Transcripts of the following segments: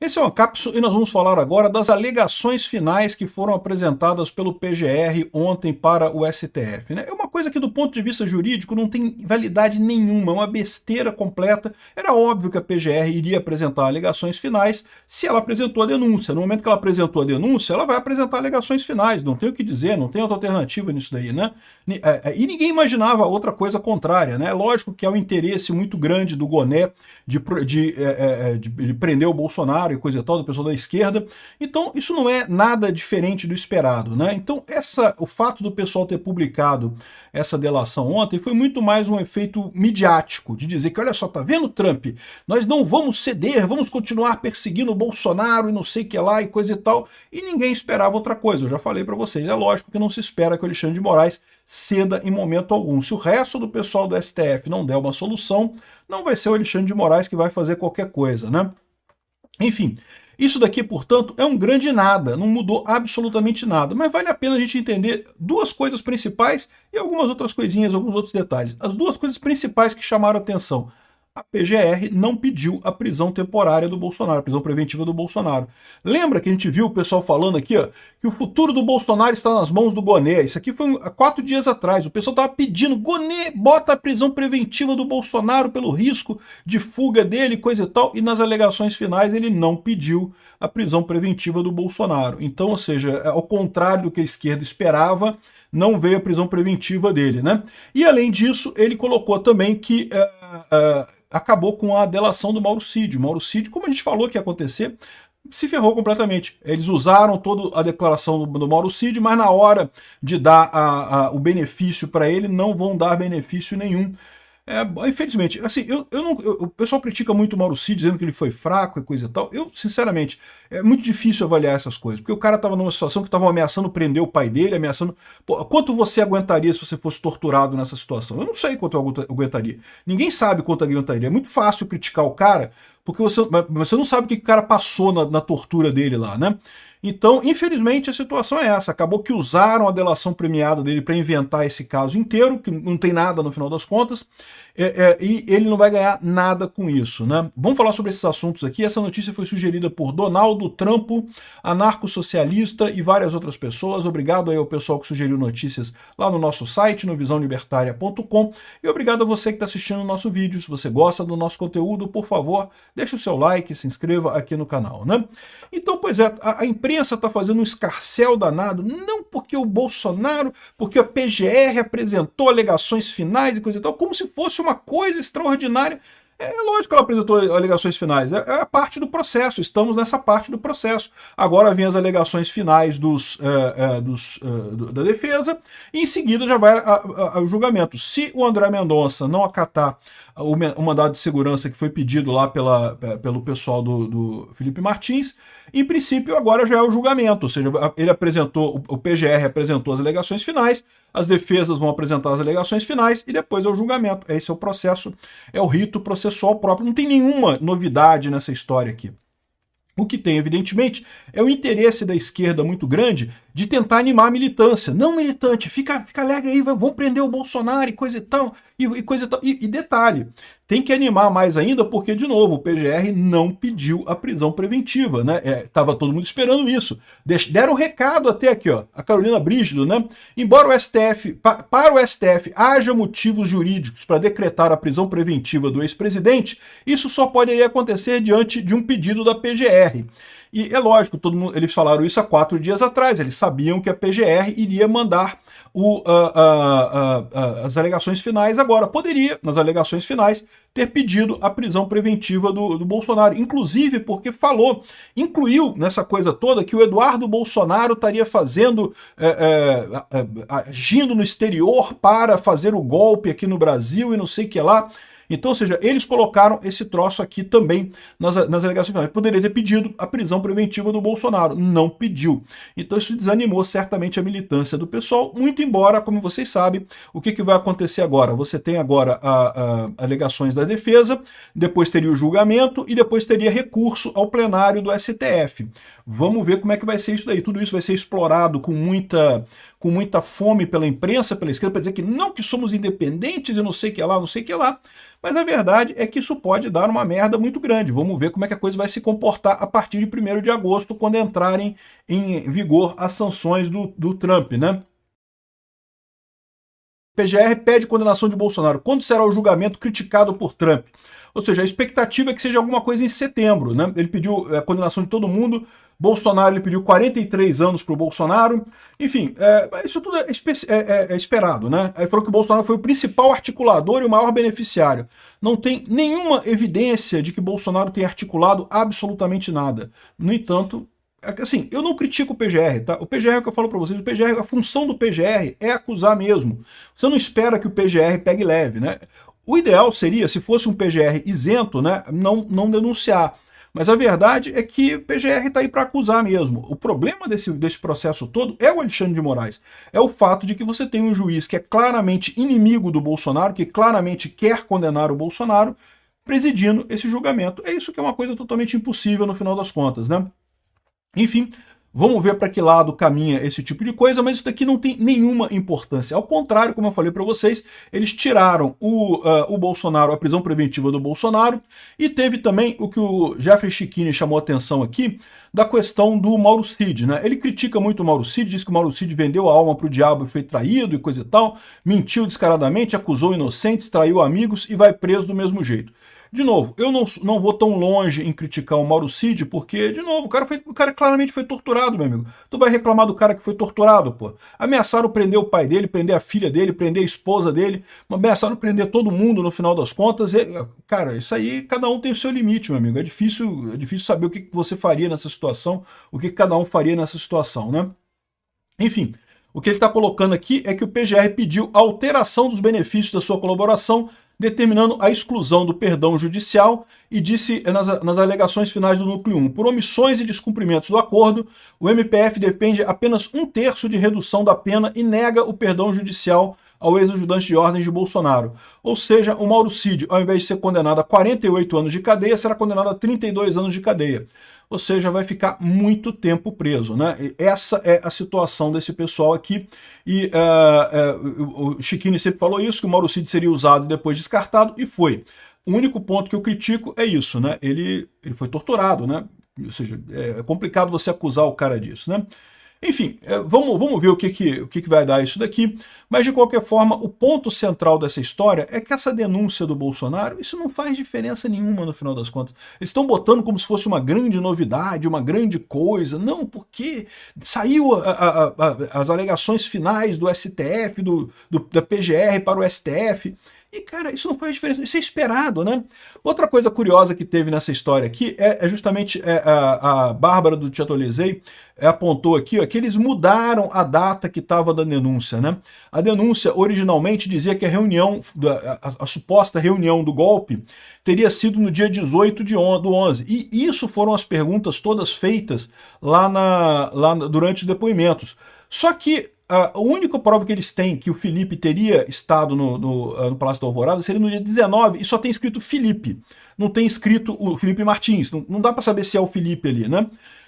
Esse é uma cápsula e nós vamos falar agora das alegações finais que foram apresentadas pelo PGR ontem para o STF. Né? É uma coisa que do ponto de vista jurídico não tem validade nenhuma, é uma besteira completa. Era óbvio que a PGR iria apresentar alegações finais se ela apresentou a denúncia. No momento que ela apresentou a denúncia, ela vai apresentar alegações finais, não tem o que dizer, não tem outra alternativa nisso daí. Né? E ninguém imaginava outra coisa contrária. Né? Lógico que há um interesse muito grande do Goné de prender o Bolsonaro e coisa e tal, do pessoal da esquerda. Então, isso não é nada diferente do esperado, né? Então, o fato do pessoal ter publicado essa delação ontem foi muito mais um efeito midiático, de dizer que, olha só, tá vendo, Trump? Nós não vamos ceder, vamos continuar perseguindo o Bolsonaro e não sei o que lá e coisa e tal. E ninguém esperava outra coisa. Eu já falei para vocês, é lógico que não se espera que o Alexandre de Moraes ceda em momento algum. Se o resto do pessoal do STF não der uma solução, não vai ser o Alexandre de Moraes que vai fazer qualquer coisa, né? Enfim, isso daqui, portanto, é um grande nada, não mudou absolutamente nada, mas vale a pena a gente entender duas coisas principais e algumas outras coisinhas, alguns outros detalhes. As duas coisas principais que chamaram a atenção. A PGR não pediu a prisão temporária do Bolsonaro, a prisão preventiva do Bolsonaro. Lembra que a gente viu o pessoal falando aqui, ó, que o futuro do Bolsonaro está nas mãos do Goné? Isso aqui foi há 4 dias atrás. O pessoal estava pedindo, Goné, bota a prisão preventiva do Bolsonaro pelo risco de fuga dele, coisa e tal. E nas alegações finais ele não pediu a prisão preventiva do Bolsonaro. Então, ou seja, ao contrário do que a esquerda esperava, não veio a prisão preventiva dele, né? E além disso, ele colocou também que acabou com a delação do Mauro Cid. O Mauro Cid, como a gente falou que ia acontecer, se ferrou completamente. Eles usaram toda a declaração do Mauro Cid, mas na hora de dar o benefício para ele, não vão dar benefício nenhum. Infelizmente, assim, o pessoal critica muito o Mauro Cid, dizendo que ele foi fraco e coisa e tal. Eu, sinceramente, é muito difícil avaliar essas coisas, porque o cara estava numa situação que estavam ameaçando prender o pai dele, ameaçando... Pô, quanto você aguentaria se você fosse torturado nessa situação? Eu não sei quanto eu aguentaria. Ninguém sabe quanto eu aguentaria. É muito fácil criticar o cara, porque você não sabe o que o cara passou na tortura dele lá, né? Então, infelizmente, a situação é essa. Acabou que usaram a delação premiada dele para inventar esse caso inteiro, que não tem nada no final das contas, e ele não vai ganhar nada com isso, né? Vamos falar sobre esses assuntos aqui. Essa notícia foi sugerida por Donaldo Trampo, anarco-socialista e várias outras pessoas. Obrigado aí ao pessoal que sugeriu notícias lá no nosso site, no visãolibertaria.com, e obrigado a você que está assistindo o nosso vídeo. Se você gosta do nosso conteúdo, por favor, deixe o seu like e se inscreva aqui no canal, né? Então, pois é, a imprensa está fazendo um escarcéu danado, não porque o Bolsonaro, porque a PGR apresentou alegações finais e coisa e tal, como se fosse uma coisa extraordinária. É lógico que ela apresentou alegações finais, é a parte do processo, estamos nessa parte do processo. Agora vem as alegações finais da defesa e em seguida já vai ao julgamento. Se o André Mendonça não acatar o mandado de segurança que foi pedido lá pelo pessoal do Felipe Martins, em princípio agora já é o julgamento, ou seja, ele apresentou, o PGR apresentou as alegações finais, as defesas vão apresentar as alegações finais e depois é o julgamento. Esse é o processo, é o rito processual próprio. Não tem nenhuma novidade nessa história aqui. O que tem, evidentemente, é o interesse da esquerda muito grande de tentar animar a militância. Não, militante, fica alegre aí, vão prender o Bolsonaro e coisa e tal, e coisa e tal. E detalhe, tem que animar mais ainda porque, de novo, o PGR não pediu a prisão preventiva, né? Tava todo mundo esperando isso. Deram um recado até aqui, ó, a Carolina Brígido, né? Embora o STF, para o STF haja motivos jurídicos para decretar a prisão preventiva do ex-presidente, isso só poderia acontecer diante de um pedido da PGR. E é lógico, eles falaram isso há 4 dias atrás, eles sabiam que a PGR iria mandar as alegações finais agora. Poderia, nas alegações finais, ter pedido a prisão preventiva do Bolsonaro, inclusive porque incluiu nessa coisa toda que o Eduardo Bolsonaro estaria agindo no exterior para fazer o golpe aqui no Brasil e não sei o que lá. Então, ou seja, eles colocaram esse troço aqui também nas alegações finais. Poderia ter pedido a prisão preventiva do Bolsonaro, não pediu. Então isso desanimou certamente a militância do pessoal, muito embora, como vocês sabem, o que vai acontecer agora? Você tem agora alegações da defesa, depois teria o julgamento e depois teria recurso ao plenário do STF. Vamos ver como é que vai ser isso daí. Tudo isso vai ser explorado com muita com muita fome pela imprensa, pela esquerda, para dizer que não, que somos independentes e não sei o que lá, não sei o que lá. Mas a verdade é que isso pode dar uma merda muito grande. Vamos ver como é que a coisa vai se comportar a partir de 1º de agosto, quando entrarem em vigor as sanções do Trump, né? PGR pede condenação de Bolsonaro. Quando será o julgamento criticado por Trump? Ou seja, a expectativa é que seja alguma coisa em setembro, né? Ele pediu a condenação de todo mundo. Bolsonaro, ele pediu 43 anos para o Bolsonaro. Enfim, isso tudo é esperado, né? Ele falou que o Bolsonaro foi o principal articulador e o maior beneficiário. Não tem nenhuma evidência de que Bolsonaro tenha articulado absolutamente nada. No entanto, assim, eu não critico o PGR, tá? O PGR é o que eu falo para vocês, o PGR, a função do PGR é acusar mesmo. Você não espera que o PGR pegue leve, né? O ideal seria, se fosse um PGR isento, né, não denunciar. Mas a verdade é que o PGR está aí para acusar mesmo. O problema desse processo todo é o Alexandre de Moraes. É o fato de que você tem um juiz que é claramente inimigo do Bolsonaro, que claramente quer condenar o Bolsonaro, presidindo esse julgamento. É isso que é uma coisa totalmente impossível no final das contas, né? Enfim, vamos ver para que lado caminha esse tipo de coisa, mas isso daqui não tem nenhuma importância. Ao contrário, como eu falei para vocês, eles tiraram o Bolsonaro, a prisão preventiva do Bolsonaro, e teve também o que o Jeffrey Schickini chamou a atenção aqui, da questão do Mauro Cid, né? Ele critica muito o Mauro Cid, diz que o Mauro Cid vendeu a alma para o diabo e foi traído e coisa e tal, mentiu descaradamente, acusou inocentes, traiu amigos e vai preso do mesmo jeito. De novo, eu não vou tão longe em criticar o Mauro Cid, porque, de novo, o cara claramente foi torturado, meu amigo. Tu vai reclamar do cara que foi torturado, pô. Ameaçaram prender o pai dele, prender a filha dele, prender a esposa dele, ameaçaram prender todo mundo no final das contas. Cara, isso aí, cada um tem o seu limite, meu amigo. É difícil saber o que você faria nessa situação, o que cada um faria nessa situação, né? Enfim, o que ele está colocando aqui é que o PGR pediu alteração dos benefícios da sua colaboração, determinando a exclusão do perdão judicial, e disse nas alegações finais do núcleo 1, por omissões e descumprimentos do acordo, o MPF defende apenas 1/3 de redução da pena e nega o perdão judicial ao ex-ajudante de ordens de Bolsonaro. Ou seja, o Mauro Cid, ao invés de ser condenado a 48 anos de cadeia, será condenado a 32 anos de cadeia. Ou seja, vai ficar muito tempo preso, né? Essa é a situação desse pessoal aqui. E o Schickini sempre falou isso, que o Mauro Cid seria usado e depois descartado, e foi. O único ponto que eu critico é isso, né? Ele foi torturado, né? Ou seja, é complicado você acusar o cara disso, né? Enfim, vamos ver o que vai dar isso daqui, mas de qualquer forma, o ponto central dessa história é que essa denúncia do Bolsonaro, isso não faz diferença nenhuma no final das contas. Eles estão botando como se fosse uma grande novidade, uma grande coisa, não, porque saiu as alegações finais do STF, da PGR para o STF, e, cara, isso não faz diferença, isso é esperado, né? Outra coisa curiosa que teve nessa história aqui é justamente a Bárbara do Chateaulisei apontou aqui, ó, que eles mudaram a data que estava da denúncia, né? A denúncia originalmente dizia que a suposta reunião do golpe teria sido no dia 18 do 11, e isso foram as perguntas todas feitas durante os depoimentos. Só que a única prova que eles têm que o Felipe teria estado no Palácio da Alvorada seria no dia 19, e só tem escrito Felipe. Não tem escrito o Felipe Martins. Não dá para saber se é o Felipe ali, né?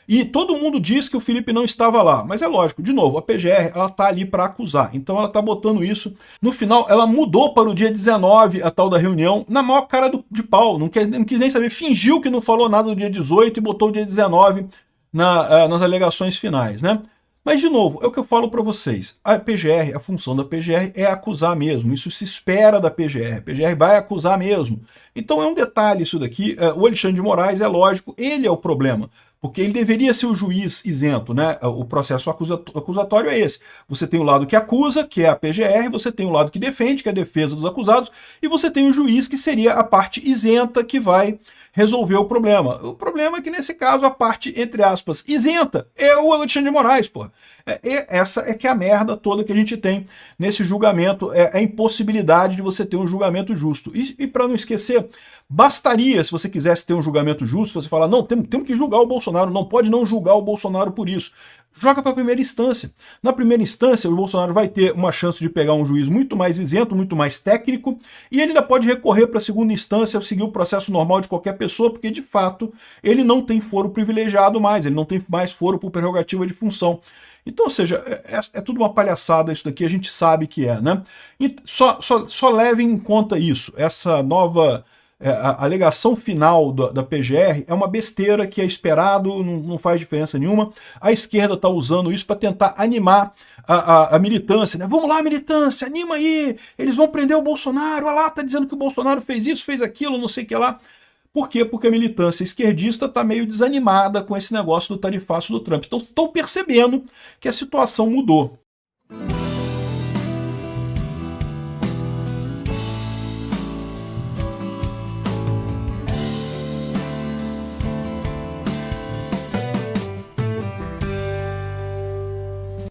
E todo mundo diz que o Felipe não estava lá. Mas é lógico, de novo, a PGR ela tá ali para acusar. Então ela tá botando isso. No final, ela mudou para o dia 19 a tal da reunião, na maior cara de pau. Não quis nem saber, fingiu que não falou nada do dia 18 e botou o dia 19 nas alegações finais, né? Mas, de novo, é o que eu falo para vocês. A PGR, a função da PGR é acusar mesmo. Isso se espera da PGR. A PGR vai acusar mesmo. Então é um detalhe isso daqui. O Alexandre de Moraes, é lógico, ele é o problema. Porque ele deveria ser o juiz isento, né? O processo acusatório é esse. Você tem o lado que acusa, que é a PGR, você tem o lado que defende, que é a defesa dos acusados, e você tem o juiz, que seria a parte isenta, que vai resolver o problema. O problema é que, nesse caso, a parte, entre aspas, isenta é o Alexandre de Moraes, pô. Essa é que é a merda toda que a gente tem nesse julgamento, é a impossibilidade de você ter um julgamento justo. E para não esquecer, bastaria, se você quisesse ter um julgamento justo, você falar, não, temos que julgar o Bolsonaro, não pode não julgar o Bolsonaro por isso. Joga para a primeira instância. Na primeira instância, o Bolsonaro vai ter uma chance de pegar um juiz muito mais isento, muito mais técnico, e ele ainda pode recorrer para a segunda instância, seguir o processo normal de qualquer pessoa, porque, de fato, ele não tem foro privilegiado mais, ele não tem mais foro por prerrogativa de função. Então, ou seja, é tudo uma palhaçada isso daqui, a gente sabe que é, né? E só levem em conta isso, essa nova a alegação final da PGR é uma besteira que é esperado, não faz diferença nenhuma. A esquerda está usando isso para tentar animar a militância, né? Vamos lá, militância, anima aí, eles vão prender o Bolsonaro, olha lá, tá dizendo que o Bolsonaro fez isso, fez aquilo, não sei o que lá. Por quê? Porque a militância esquerdista está meio desanimada com esse negócio do tarifaço do Trump. Então estão percebendo que a situação mudou.